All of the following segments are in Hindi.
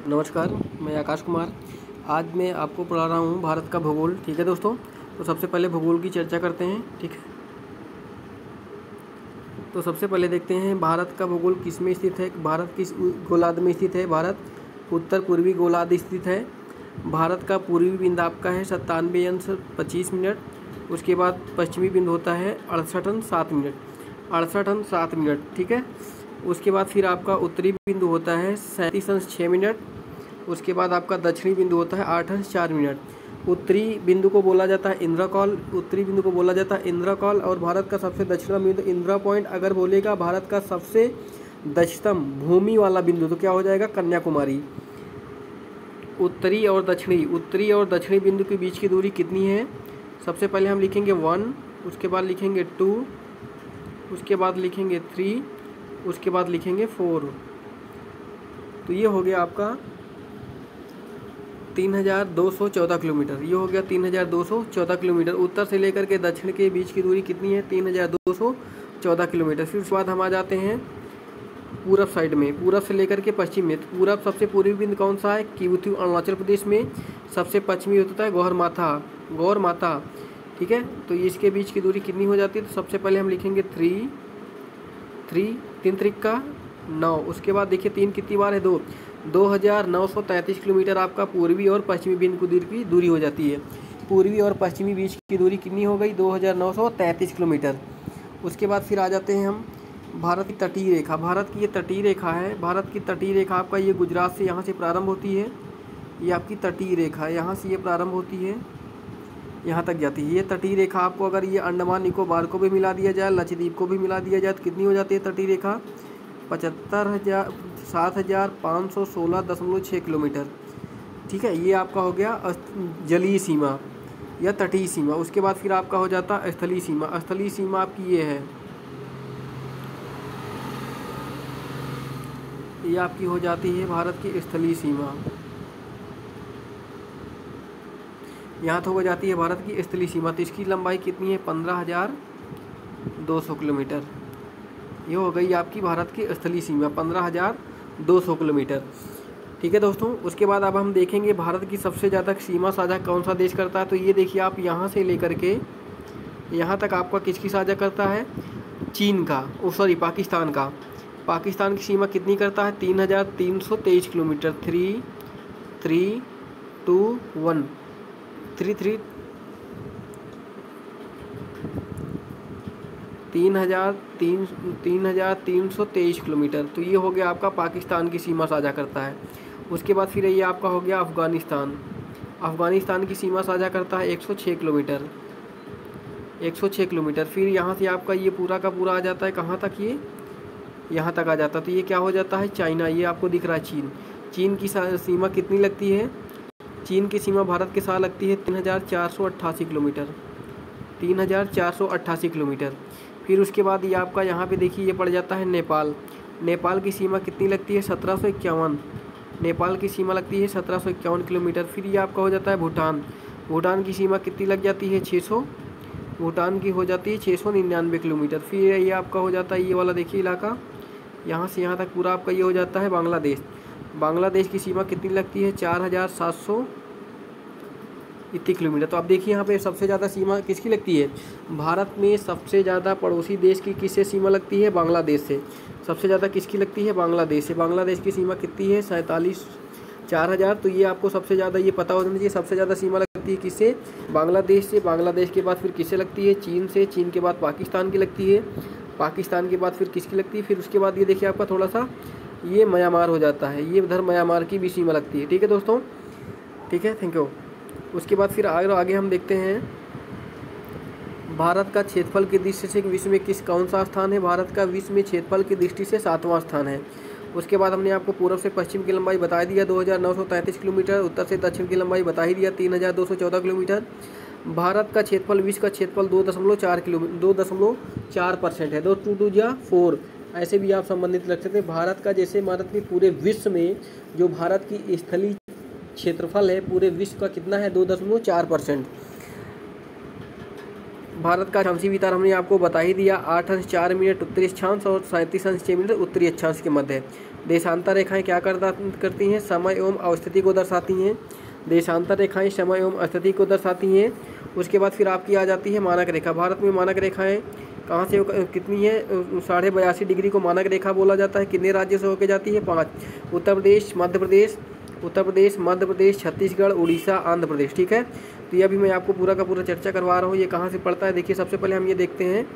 नमस्कार, मैं आकाश कुमार। आज मैं आपको पढ़ा रहा हूँ भारत का भूगोल। ठीक है दोस्तों, तो सबसे पहले भूगोल की चर्चा करते हैं। ठीक है, तो सबसे पहले देखते हैं भारत का भूगोल किस में स्थित है। भारत किस गोलार्ध में स्थित है? भारत उत्तर पूर्वी गोलार्ध स्थित है। भारत का पूर्वी बिंदु आपका है 97°25। उसके बाद पश्चिमी बिंदु होता है 68°7। 68°7। ठीक है, उसके बाद फिर आपका उत्तरी बिंदु होता है 37°6। उसके बाद आपका दक्षिणी बिंदु होता है 8°4। उत्तरी बिंदु को बोला जाता है इंद्रकॉल। उत्तरी बिंदु को बोला जाता है इंद्रकॉल। और भारत का सबसे दक्षिण बिंदु इंदिरा पॉइंट अगर बोलेगा भारत का सबसे दक्षिणतम भूमि वाला बिंदु तो क्या हो जाएगा? कन्याकुमारी। उत्तरी और दक्षिणी बिंदु के बीच की दूरी कितनी है? सबसे पहले हम लिखेंगे 1, उसके बाद लिखेंगे 2, उसके बाद लिखेंगे 3, उसके बाद लिखेंगे 4। तो ये हो गया आपका 3214 किलोमीटर। ये हो गया 3214 किलोमीटर। उत्तर से लेकर के दक्षिण के बीच की दूरी कितनी है? 3214 किलोमीटर। फिर उसके बाद हम आ जाते हैं पूरब साइड में, पूरब से लेकर के पश्चिम में। पूरब सबसे पूर्वी बिंदु कौन सा है? किवुथु अरुणाचल प्रदेश में। सबसे पश्चिमी होता है गौरमाथा। ठीक है, तो इसके बीच की दूरी कितनी हो जाती है? तो सबसे पहले हम लिखेंगे 3, 3 त्रिक का 9। उसके बाद देखिए 3 कितनी बार है? 2। 2933 किलोमीटर आपका पूर्वी और पश्चिमी बिंदु की दूरी हो जाती है। पूर्वी और पश्चिमी बीच की दूरी कितनी हो गई? 2933 किलोमीटर। उसके बाद फिर आ जाते हैं हम भारत की तटीय रेखा। भारत की ये तटीय रेखा है। भारत की तटीय रेखा आपका ये गुजरात से यहाँ से प्रारंभ होती है। ये आपकी तटीय रेखा है, यहाँ से ये प्रारंभ होती है, यहाँ तक जाती है। ये तटीय रेखा आपको अगर ये अंडमान निकोबार को भी मिला दिया जाए, लक्षद्वीप को भी मिला दिया जाए तो कितनी हो जाती है तटीय रेखा? 7,516.6 किलोमीटर। ठीक है, ये आपका हो गया जलीय सीमा या तटीय सीमा। उसके बाद फिर आपका हो जाता है स्थलीय सीमा। स्थलीय सीमा आपकी ये है, ये आपकी हो जाती है भारत की स्थलीय सीमा। यहाँ तो हो जाती है भारत की स्थलीय सीमा। तो इसकी लंबाई कितनी है? 15,200 किलोमीटर। ये हो गई आपकी भारत की स्थलीय सीमा 15,200 किलोमीटर। ठीक है दोस्तों, उसके बाद अब हम देखेंगे भारत की सबसे ज़्यादा सीमा साझा कौन सा देश करता है। तो ये देखिए आप यहाँ से लेकर के यहाँ तक आपका किसकी साझा करता है? चीन का, पाकिस्तान का। पाकिस्तान की सीमा कितनी करता है? 3,323 किलोमीटर। 3, 3, 2, 1, 3, 3,323 किलोमीटर। तो ये हो गया आपका पाकिस्तान की सीमा साझा करता है। उसके बाद फिर ये आपका हो गया अफ़गानिस्तान। अफ़गानिस्तान की सीमा साझा करता है 106 किलोमीटर। 106 किलोमीटर। फिर यहाँ से आपका ये पूरा का पूरा आ जाता है कहाँ तक? ये यहाँ तक आ जाता है। तो ये क्या हो जाता है? चाइना। ये आपको दिख रहा है चीन। चीन की सीमा कितनी लगती है? चीन की सीमा भारत के साथ लगती है 3,488 किलोमीटर। 3,488 किलोमीटर। फिर उसके बाद ये आपका यहाँ पे देखिए ये पड़ जाता है नेपाल। नेपाल की सीमा कितनी लगती है? 1751। नेपाल की सीमा लगती है 1751 किलोमीटर। फिर ये आपका हो जाता है भूटान। भूटान की सीमा कितनी लग जाती है? 600। भूटान की हो जाती है 699 किलोमीटर। फिर ये आपका हो जाता है ये वाला देखिए इलाका, यहाँ से यहाँ तक पूरा आपका ये हो जाता है बांग्लादेश। बांग्लादेश की सीमा कितनी लगती है? 4,780 किलोमीटर। तो अब देखिए यहाँ पे सबसे ज़्यादा सीमा किसकी लगती है? भारत में सबसे ज़्यादा पड़ोसी देश की किससे सीमा लगती है? बांग्लादेश से। सबसे ज़्यादा किसकी लगती है? बांग्लादेश से। बांग्लादेश की सीमा कितनी है? 4,000। तो ये आपको सबसे ज़्यादा ये पता होना चाहिए, सबसे ज़्यादा सीमा लगती है किससे? बांग्लादेश से। बांग्लादेश के बाद फिर किससे लगती है? चीन से। चीन के बाद पाकिस्तान की लगती है। पाकिस्तान के बाद फिर किसकी लगती है? फिर उसके बाद ये देखिए आपका थोड़ा सा ये म्यांमार हो जाता है। ये उधर म्यांमार की भी सीमा लगती है। ठीक है दोस्तों, ठीक है, थैंक यू। उसके बाद फिर आगे हम देखते हैं भारत का क्षेत्रफल की दृष्टि से विश्व में कौन सा स्थान है? भारत का विश्व में क्षेत्रफल की दृष्टि से 7वां स्थान है। उसके बाद हमने आपको पूर्व से पश्चिम की लंबाई बता दिया 2,933 किलोमीटर। उत्तर से दक्षिण की लंबाई बता ही दिया 3,214 किलोमीटर। भारत का क्षेत्रफल विश्व का क्षेत्रफल 2.4% है। 2×2=4 ऐसे भी आप संबंधित रख सकते हैं। भारत का जैसे भारत में पूरे विश्व में जो भारत की स्थलीय क्षेत्रफल है पूरे विश्व का कितना है? 2.4%। भारत का अक्षांशीय विस्तार हमने आपको बता ही दिया 8 अंश 4 मिनट उत्तरी अक्षांश और 37 अंश 6 मिनट उत्तरी अक्षांश के मध्य है। देशांतर रेखाएं क्या करती हैं? समय एवं अवस्थिति को दर्शाती हैं। देशांतर रेखाएं समय एवं स्थिति को दर्शाती हैं। उसके बाद फिर आपकी आ जाती है मानक रेखा। भारत में मानक रेखाएं कहाँ से कितनी है? 82.5 डिग्री को मानक रेखा बोला जाता है। कितने राज्यों से होकर जाती है? 5। उत्तर प्रदेश, मध्य प्रदेश, छत्तीसगढ़, उड़ीसा, आंध्र प्रदेश। ठीक है, तो ये अभी मैं आपको पूरा का पूरा चर्चा करवा रहा हूँ। ये कहाँ से पड़ता है? देखिए, सबसे पहले हम ये देखते हैं,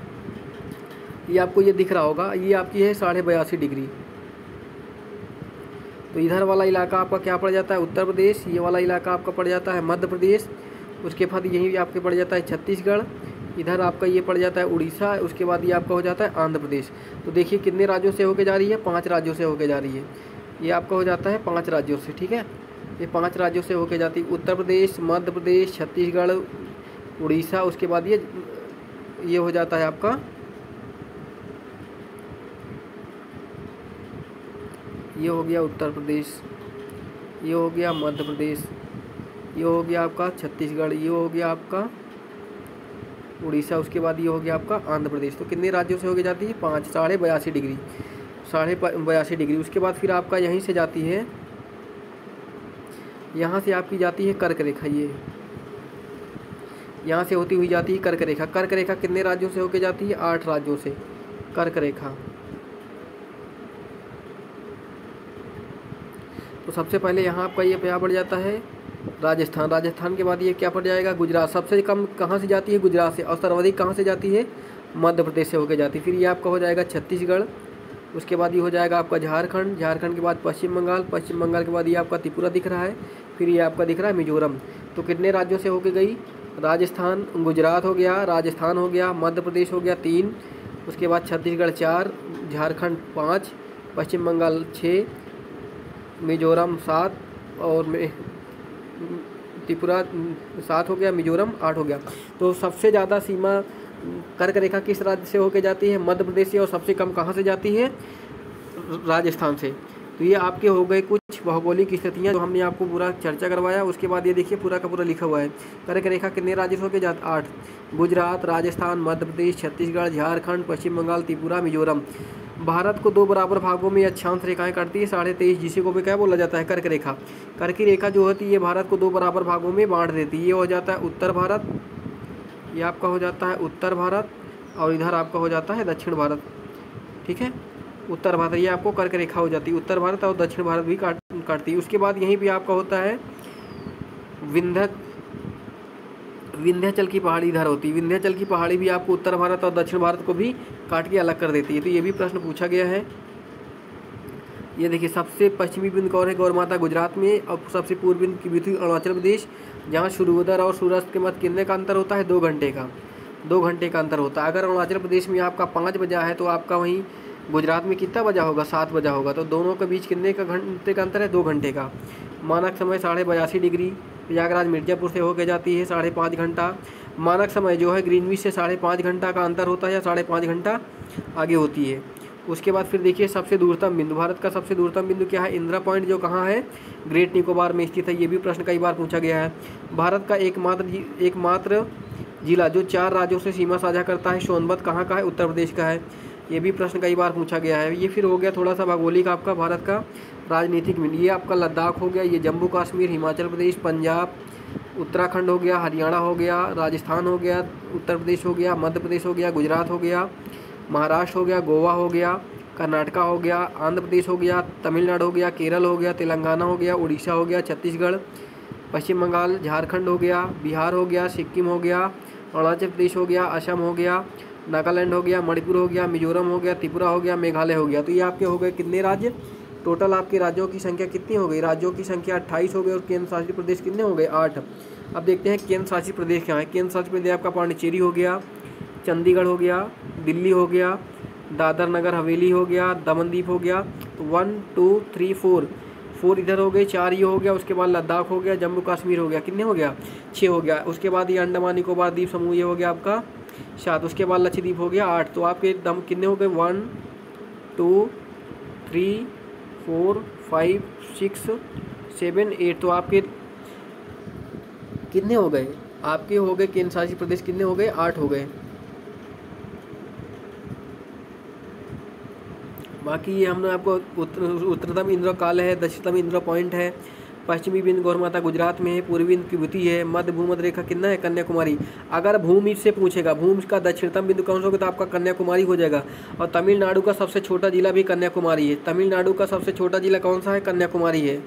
ये आपको ये दिख रहा होगा, ये आपकी है 82.5 डिग्री। तो इधर वाला इलाका आपका क्या पड़ जाता है? उत्तर प्रदेश। ये वाला इलाका आपका पड़ जाता है मध्य प्रदेश। उसके बाद यहीं आपके पड़ जाता है छत्तीसगढ़। इधर आपका ये पड़ जाता है उड़ीसा। उसके बाद ये आपका हो जाता है आंध्र प्रदेश। तो देखिए कितने राज्यों से होके जा रही है? 5 राज्यों से होके जा रही है। ये आपका हो जाता है 5 राज्यों से। ठीक है, ये 5 राज्यों से होके जाती है। उत्तर प्रदेश, मध्य प्रदेश, छत्तीसगढ़, उड़ीसा। उसके बाद ये हो जाता है आपका, ये हो गया उत्तर प्रदेश, ये हो गया मध्य प्रदेश, ये हो गया आपका छत्तीसगढ़, ये हो गया आपका उड़ीसा। उसके बाद ये हो गया आपका आंध्र प्रदेश। तो कितने राज्यों से होके जाती है? 5। 82.5 डिग्री, 82.5 डिग्री। उसके बाद फिर आपका यहीं से जाती है, यहाँ से आपकी जाती है कर्क रेखा। ये यहाँ से होती हुई जाती है कर्क रेखा। कर्क रेखा कितने राज्यों से होके जाती है? 8 राज्यों से कर्क रेखा। तो सबसे पहले यहाँ आपका ये क्या पड़ जाता है? राजस्थान। राजस्थान के बाद ये क्या पड़ जाएगा? गुजरात। सबसे कम कहाँ से जाती है? गुजरात से। और सर्वाधिक कहाँ से जाती है? मध्य प्रदेश से होकर जाती है। फिर ये आपका हो जाएगा छत्तीसगढ़। उसके बाद ये हो जाएगा आपका झारखंड। झारखंड के बाद पश्चिम बंगाल। पश्चिम बंगाल के बाद ये आपका त्रिपुरा दिख रहा है। फिर ये आपका दिख रहा है मिजोरम। तो कितने राज्यों से होकर गई? राजस्थान, गुजरात हो गया, राजस्थान हो गया, मध्य प्रदेश हो गया 3, उसके बाद छत्तीसगढ़ 4, झारखंड 5, पश्चिम बंगाल 6, मिजोरम 7 और त्रिपुरा 7 हो गया, मिजोरम 8 हो गया। तो सबसे ज़्यादा सीमा कर्क रेखा किस राज्य से होकर जाती है? मध्य प्रदेश से। और सबसे कम कहाँ से जाती है? राजस्थान से। तो ये आपके हो गए कुछ भौगोलिक स्थितियाँ जो हमने आपको पूरा चर्चा करवाया। उसके बाद ये देखिए पूरा का पूरा लिखा हुआ है, कर्क रेखा कितने राज्य से होकर जाती? 8। गुजरात, राजस्थान, मध्य प्रदेश, छत्तीसगढ़, झारखंड, पश्चिम बंगाल, त्रिपुरा, मिजोरम। भारत को 2 बराबर भागों में अक्षांश रेखाएं काटती है 23.5, जिसे को भी क्या बोला जाता है? कर्क रेखा। कर्क रेखा जो होती है भारत को 2 बराबर भागों में बांट देती है। ये हो जाता है उत्तर भारत, ये आपका हो जाता है उत्तर भारत, और इधर आपका हो जाता है दक्षिण भारत। ठीक है, उत्तर भारत ये आपको कर्क रेखा हो जाती है। उत्तर भारत और दक्षिण भारत भी काटती है। उसके बाद यहीं भी आपका होता है विंध्याचल की पहाड़ी इधर होती है। विंध्याचल की पहाड़ी भी आपको उत्तर भारत और दक्षिण भारत को भी काट के अलग कर देती है। तो ये भी प्रश्न पूछा गया है। ये देखिए सबसे पश्चिमी बिंदु कौन है? गौरमाता गुजरात में। और सबसे पूर्व बिंदु की बिंदु अरुणाचल प्रदेश, जहाँ सूर्योदय और सूर्यास्त के मध्य कितने का अंतर होता है? 2 घंटे का। 2 घंटे का अंतर होता है। अगर अरुणाचल प्रदेश में आपका 5 बजा है तो आपका वहीं गुजरात में कितना बजा होगा? 7 बजा होगा। तो दोनों के बीच कितने का घंटे का अंतर है? 2 घंटे का। मानक समय 82.5 डिग्री। प्रयागराज मिर्जापुर से होकर जाती है 5.5 घंटा। मानक समय जो है ग्रीनविच से 5.5 घंटा का अंतर होता है, या 5.5 घंटा आगे होती है। उसके बाद फिर देखिए सबसे दूरतम बिंदु, भारत का सबसे दूरतम बिंदु क्या है? इंदिरा पॉइंट, जो कहाँ है? ग्रेट निकोबार में स्थित है। ये भी प्रश्न कई बार पूछा गया है। भारत का एकमात्र जिला जो 4 राज्यों से सीमा साझा करता है, सोनभद्र कहाँ का है? उत्तर प्रदेश का है। ये भी प्रश्न कई बार पूछा गया है। ये फिर हो गया थोड़ा सा भौगोलिक आपका भारत का राजनीतिक बिंदु। ये आपका लद्दाख हो गया, ये जम्मू कश्मीर, हिमाचल प्रदेश, पंजाब, उत्तराखंड हो गया, हरियाणा हो गया, राजस्थान हो गया, उत्तर प्रदेश हो गया, मध्य प्रदेश हो गया, गुजरात हो गया, महाराष्ट्र हो गया, गोवा हो गया, कर्नाटका हो गया, आंध्र प्रदेश हो गया, तमिलनाडु हो गया, केरल हो गया, तेलंगाना हो गया, उड़ीसा हो गया, छत्तीसगढ़, पश्चिम बंगाल, झारखंड हो गया, बिहार हो गया, सिक्किम हो गया, अरुणाचल प्रदेश हो गया, असम हो गया, नागालैंड हो गया, मणिपुर हो गया, मिजोरम हो गया, त्रिपुरा हो गया, मेघालय हो गया। तो ये आपके हो गए कितने राज्य? टोटल आपके राज्यों की संख्या कितनी हो गई? राज्यों की संख्या 28 हो गई। और केंद्र शासित प्रदेश कितने हो गए? 8। अब देखते हैं केंद्र शासित प्रदेश क्या है। केंद्र शासित प्रदेश आपका पांडिचेरी हो गया, चंडीगढ़ हो गया, दिल्ली हो गया, दादर नगर हवेली हो गया, दमनदीप हो गया। तो 1 2 3 4 इधर हो गए, 4 ये हो गया। उसके बाद लद्दाख हो गया, जम्मू कश्मीर हो गया, कितने हो गया? 6 हो गया। उसके बाद ये अंडमान निकोबार द्वीप समूह ये हो गया आपका 7। उसके बाद लक्षद्वीप हो गया 8। तो आपके दम कितने हो गए? 1 2 3 4 5 6 7 8। तो आपके कितने हो गए? आपके हो गए केंद्र शासित प्रदेश कितने हो गए? 8 हो गए। बाकी ये हमने आपको उत्तरतम इंद्र काल है, दक्षिणतम इंद्र पॉइंट है, पश्चिमी बिंदु गौरमाता गुजरात में है, पूर्वी बिंदु तिब्बती है, मध्य भूमध्य रेखा कितना है कन्याकुमारी। अगर भूमि से पूछेगा भूमि का दक्षिणतम बिंदु कौन सा होगा तो आपका कन्याकुमारी हो जाएगा। और तमिलनाडु का सबसे छोटा जिला भी कन्याकुमारी है। तमिलनाडु का सबसे छोटा जिला कौन सा है, कन्याकुमारी है।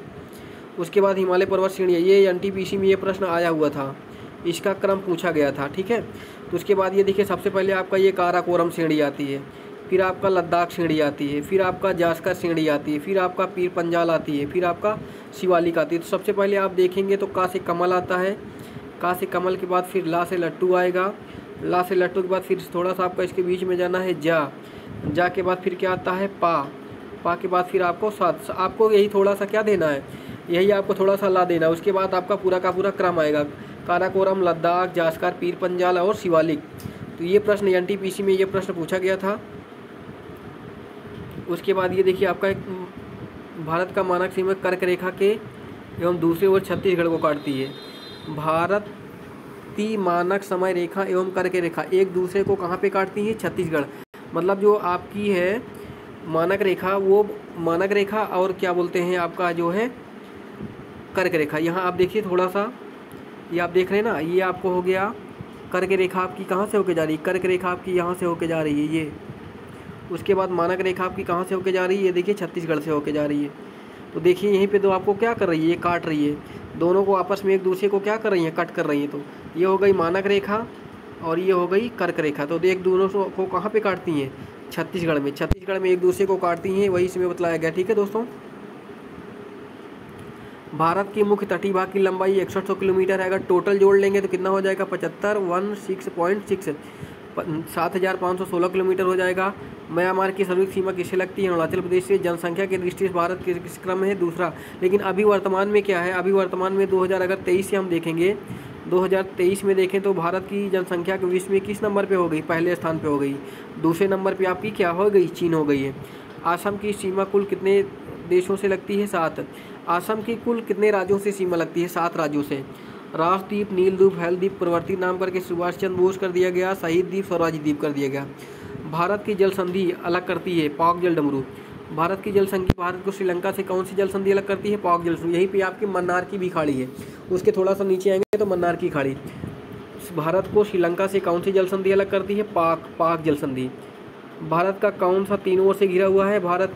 उसके बाद हिमालय पर्वत श्रेणी है, ये एनटीपीसी में ये प्रश्न आया हुआ था, इसका क्रम पूछा गया था, ठीक है। तो उसके बाद ये देखिए सबसे पहले आपका ये काराकोरम श्रेणी आती है, फिर आपका लद्दाख श्रेणी आती है, फिर आपका जास्कर श्रेणी आती है, फिर आपका पीर पंजाल आती है, फिर आपका शिवालिक आती है। तो सबसे पहले आप देखेंगे तो का से कमल आता है, का से कमल के बाद फिर ला से लट्टू आएगा, ला से लट्टू के बाद फिर थोड़ा सा आपका इसके बीच में जाना है जा के बाद फिर क्या आता है पा के बाद फिर आपको सात। आपको यही थोड़ा सा क्या देना है, यही आपको थोड़ा सा ला देना है। उसके बाद आपका पूरा का पूरा क्रम आएगा, काराकोरम, लद्दाख, जास्कर, पीर पंजाल और शिवालिक। तो ये प्रश्न एनटीपीसी में ये प्रश्न पूछा गया था। उसके बाद ये देखिए आपका एक भारत का मानक सीमा कर्क रेखा के एवं दूसरी ओर छत्तीसगढ़ को काटती है। भारत की मानक समय रेखा एवं कर्क रेखा एक दूसरे को कहाँ पे काटती है, छत्तीसगढ़। मतलब जो आपकी है मानक रेखा, वो मानक रेखा और क्या बोलते हैं आपका जो है कर्क रेखा। यहाँ आप देखिए थोड़ा सा, ये आप देख रहे हैं ना, ये आपको हो गया कर्क रेखा आपकी कहाँ से होके जा रही है, कर्क रेखा आपकी यहाँ से होके जा रही है ये। उसके बाद मानक रेखा आपकी कहाँ से होके जा रही है, ये देखिए छत्तीसगढ़ से होके जा रही है। तो देखिए यहीं पे तो आपको क्या कर रही है, ये काट रही है, दोनों को आपस में एक दूसरे को क्या कर रही है, कट कर रही है। तो ये हो गई मानक रेखा और ये हो गई कर्क रेखा। तो देख दोनों को कहाँ पे काटती हैं, छत्तीसगढ़ में। छत्तीसगढ़ में एक दूसरे को काटती हैं, वही इसमें बतलाया गया, ठीक है दोस्तों। भारत की मुख्य तटीय भाग की लंबाई 6100 किलोमीटर है। अगर टोटल जोड़ लेंगे तो कितना हो जाएगा, 7516.6 7516 किलोमीटर हो जाएगा। म्यांमार की सर्वाधिक सीमा किससे लगती है, अरुणाचल प्रदेश से। जनसंख्या की दृष्टि से भारत किस क्रम में है, दूसरा। लेकिन अभी वर्तमान में क्या है, अभी वर्तमान में 2023 से हम देखेंगे, 2023 में देखें तो भारत की जनसंख्या के विश्व में किस नंबर पे हो गई, पहले स्थान पे हो गई। दूसरे नंबर पे आपकी क्या हो गई, चीन हो गई है। असम की सीमा कुल कितने देशों से लगती है, 7। असम की कुल कितने राज्यों से सीमा लगती है, 7 राज्यों से। राजद्वीप, नीलद्वीप, हेलद्वीप परिवर्तित नाम करके सुभाष चंद्र बोस कर दिया गया, शहीद द्वीप, स्वराज द्वीप कर दिया गया। भारत की जल संधि अलग करती है, पाक जल डमरू। भारत की जल संधि भारत को श्रीलंका से कौन सी जल संधि अलग करती है, पाक जल संधि। यहीं पे आपकी मन्नार की भी खाड़ी है, उसके थोड़ा सा नीचे आएंगे तो मन्नार की खाड़ी। भारत को श्रीलंका से कौन सी जल संधि अलग करती है, पाक जल संधि। भारत का कौन सा तीनों ओर से घिरा हुआ है, भारत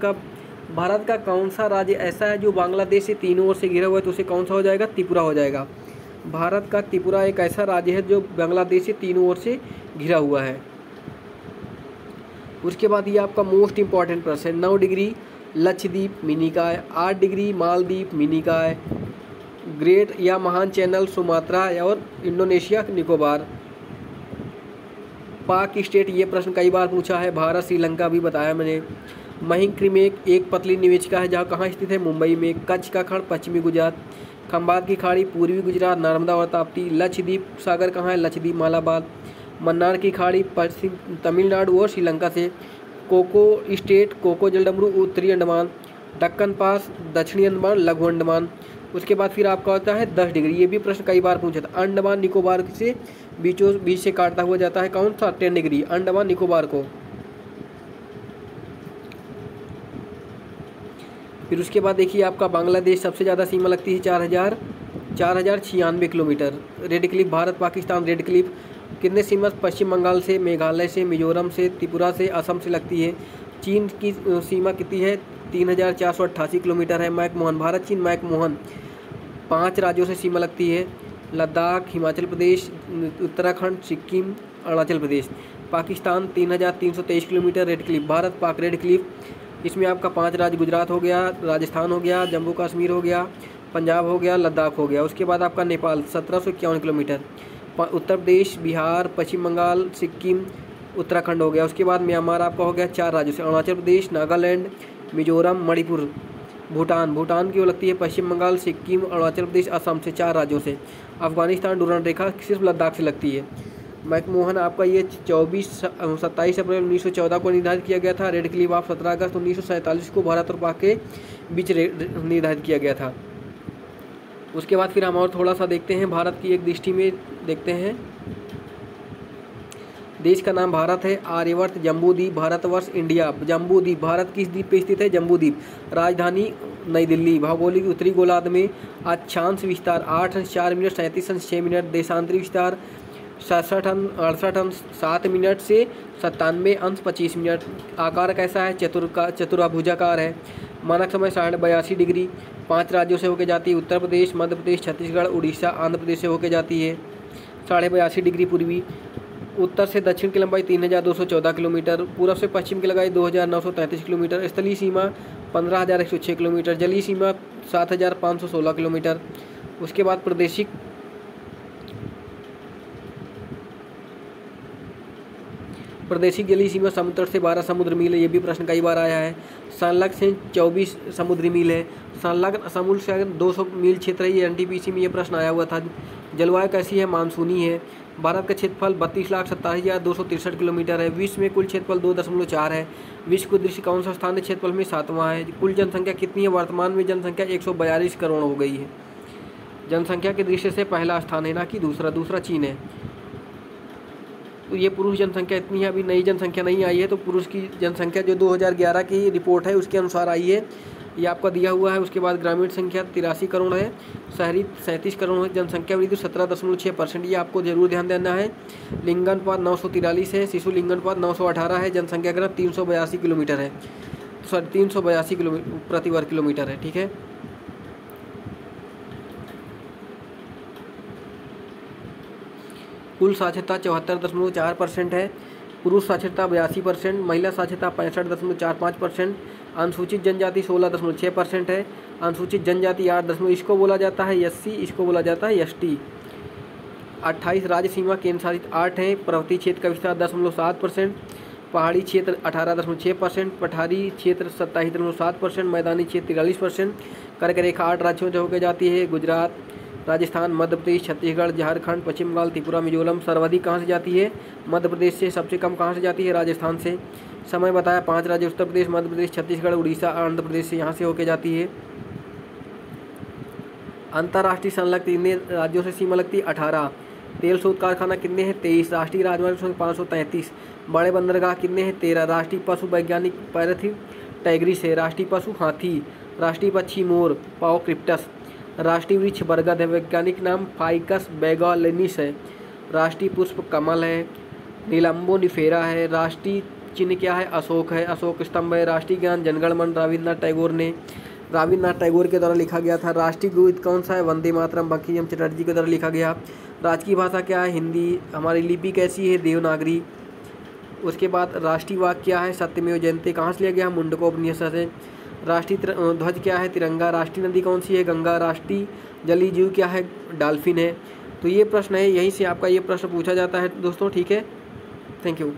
का कौन सा राज्य ऐसा है जो बांग्लादेश से तीनों ओर से घिरा हुआ है, तो उसे कौन सा हो जाएगा, त्रिपुरा हो जाएगा। भारत का त्रिपुरा एक ऐसा राज्य है जो बांग्लादेश से तीनों ओर से घिरा हुआ है। उसके बाद ये आपका मोस्ट इंपॉर्टेंट प्रश्न है, 9 degree Lakshadweep Minicoy, 8 degree Maldives Minicoy, great या महान चैनल सुमात्रा और इंडोनेशिया निकोबार। पाक स्टेट ये प्रश्न कई बार पूछा है, भारत श्रीलंका भी बताया मैंने। महिंक्रिमेक एक पतली निवेशिका है जहाँ कहाँ स्थित है, मुंबई में। कच्छ का खंड पश्चिमी गुजरात, खंबात की खाड़ी पूर्वी गुजरात, नर्मदा और ताप्ती। लक्षद्वीप सागर कहाँ है, लक्षद्वीप मालाबार। मन्नार की खाड़ी पश्चिम तमिलनाडु और श्रीलंका से। कोको स्टेट कोको जलडमरू उत्तरी अंडमान। दक्कन पास दक्षिणी अंडमान लघु अंडमान। उसके बाद फिर आपका होता है 10 डिग्री, ये भी प्रश्न कई बार पूछा था। अंडमान निकोबार से बीचों बीच से काटता हुआ जाता है कौन सा, 10 डिग्री अंडमान निकोबार को। फिर उसके बाद देखिए आपका बांग्लादेश सबसे ज़्यादा सीमा लगती है 4096 kilometre. Radcliffe Bharat Pakistan, red Cliff कितने सीमा, पश्चिम बंगाल से, मेघालय से, मिजोरम से, त्रिपुरा से, असम से लगती है। चीन की सीमा कितनी है, 3488 किलोमीटर है। मैकमोहन भारत चीन मैकमोहन 5 राज्यों से सीमा लगती है, लद्दाख, हिमाचल प्रदेश, उत्तराखंड, सिक्किम, अरुणाचल प्रदेश। पाकिस्तान 3323 किलोमीटर। Radcliffe Bharat Pak red Cliff, इसमें आपका 5 राज्य, गुजरात हो गया, राजस्थान हो गया, जम्मू कश्मीर हो गया, पंजाब हो गया, लद्दाख हो गया। उसके बाद आपका नेपाल 1751 किलोमीटर। उत्तर प्रदेश, बिहार, पश्चिम बंगाल, सिक्किम, उत्तराखंड हो गया। उसके बाद म्यांमार आपका हो गया 4 राज्यों से, अरुणाचल प्रदेश, नागालैंड, मिजोरम, मणिपुर। भूटान की वो लगती है पश्चिम बंगाल, सिक्किम, अरुणाचल प्रदेश, असम से 4 राज्यों से। अफगानिस्तान डूरांड रेखा सिर्फ लद्दाख से लगती है। मैकमोहन आपका ये 27 अप्रैल 1914 को निर्धारित किया गया था। रेड क्लिफ आप 17 अगस्त 1947 को भारत और पाक के बीच निर्धारित किया गया था। उसके बाद फिर हम और थोड़ा सा देखते हैं भारत की एक दृष्टि में देखते हैं। देश का नाम भारत है। आर्यवर्त, जम्बूद्वीप, भारतवर्ष, इंडिया। जम्बूद्वीप भारत किस द्वीप पे स्थित है? जम्बूद्वीप। राजधानी नई दिल्ली। भौगोलिक उत्तरी गोलार्ध में अक्षांश विस्तार 8 अंश 4 मिनट 37 अंश 6 मिनट। देशांतरी विस्तार 67 अंश 7 मिनट से 97 अंश 25 मिनट। आकार कैसा है? चतुर्भुजाकार है। मानक समय 82 डिग्री। 5 राज्यों से होकर जाती है। उत्तर प्रदेश, मध्य प्रदेश, छत्तीसगढ़, उड़ीसा, आंध्र प्रदेश से होकर जाती है। 82 डिग्री पूर्वी। उत्तर से दक्षिण की लंबाई 3214 किलोमीटर। पूर्व से पश्चिम की लंबाई 2933 किलोमीटर। स्थलीय सीमा 15106 किलोमीटर। जलीय सीमा 7516 किलोमीटर। उसके बाद प्रादेशिक जलीय सीमा समुद्र से 12 समुद्र मील है। ये भी प्रश्न कई बार आया है। संलग्न से 24 समुद्री मील है। संलग्न समुद्र से 200 मील क्षेत्र है। ये एनटीपीसी में ये प्रश्न आया हुआ था। जलवायु कैसी है? मानसूनी है। भारत का क्षेत्रफल 32,27,263 किलोमीटर है। विश्व में कुल क्षेत्रफल 2.4 है। विश्व को दृष्टि कौन सा स्थान है? क्षेत्रफल में 7वां है। कुल जनसंख्या कितनी है? वर्तमान में जनसंख्या 142 करोड़ हो गई है। जनसंख्या की दृष्टि से पहला स्थान है, ना कि दूसरा चीन है। तो ये पुरुष जनसंख्या इतनी है। अभी नई जनसंख्या नहीं आई है, तो पुरुष की जनसंख्या जो 2011 की रिपोर्ट है उसके अनुसार आई है, ये आपका दिया हुआ है। उसके बाद ग्रामीण संख्या 83 करोड़ है, शहरी 37 करोड़ है। जनसंख्या वृद्धि 17.6%, ये आपको जरूर ध्यान देना है। लिंगानुपात 943 है। शिशु लिंगानुपात 918 है। जनसंख्या घनत्व 382 किलोमीटर है, 382 प्रति वर्ग किलोमीटर है। ठीक है। कुल साक्षरता 74.4% है। पुरुष साक्षरता 82%, महिला साक्षरता 65.45%। अनुसूचित जनजाति 16.6% है। अनुसूचित जनजाति 8 इसको बोला जाता है SC, इसको बोला जाता है ST। 28 राज्य सीमा केंद्र शासित 8 हैं। पर्वतीय क्षेत्र का विस्तार 10.7%। पहाड़ी क्षेत्र 18.6%। पठारी क्षेत्र 27.7%। मैदानी क्षेत्र 43%। कर्क रेखा 8 राज्यों से होकर जाती है। गुजरात, राजस्थान, मध्य प्रदेश, छत्तीसगढ़, झारखंड, पश्चिम बंगाल, त्रिपुरा, मिजोरम। सर्वाधिक कहाँ से जाती है? मध्य प्रदेश से। सबसे कम कहाँ से जाती है? राजस्थान से। समय बताया 5 राज्य उत्तर प्रदेश, मध्य प्रदेश, छत्तीसगढ़, उड़ीसा, आंध्र प्रदेश से यहाँ से होकर जाती है। अंतर्राष्ट्रीय संलग्न कितने राज्यों से सीमा लगती है? 18। तेल शोध कारखाना कितने हैं? 23। राष्ट्रीय राजमार्ग 533। बड़े बंदरगाह कितने हैं? 13। राष्ट्रीय पशु वैज्ञानिक पैराथी टाइग्रिस है। राष्ट्रीय पशु हाथी। राष्ट्रीय पक्षी मोर पाओक्रिप्टस। राष्ट्रीय वृक्ष बरगद है। वैज्ञानिक नाम फाइकस बेगोलिनिस है। राष्ट्रीय पुष्प कमल है। नीलम्बोनिफेरा है। राष्ट्रीय चिन्ह क्या है? अशोक है। अशोक स्तंभ है। राष्ट्रीय गान जनगण मन रविन्द्रनाथ टैगोर के द्वारा लिखा गया था। राष्ट्रीय गीत कौन सा है? वंदे मातरम बंकिम चटर्जी के द्वारा लिखा गया। राजकीय भाषा क्या है? हिंदी। हमारी लिपि कैसी है? देवनागरी। उसके बाद राष्ट्रीय वाक्य क्या है? सत्यमेव जयते। कहाँ से लिया गया? मुंडकोपनिषद से। राष्ट्रीय ध्वज क्या है? तिरंगा। राष्ट्रीय नदी कौन सी है? गंगा। राष्ट्रीय जलीय जीव क्या है? डॉल्फिन है। तो ये प्रश्न है, यहीं से आपका ये प्रश्न पूछा जाता है दोस्तों। ठीक है, थैंक यू।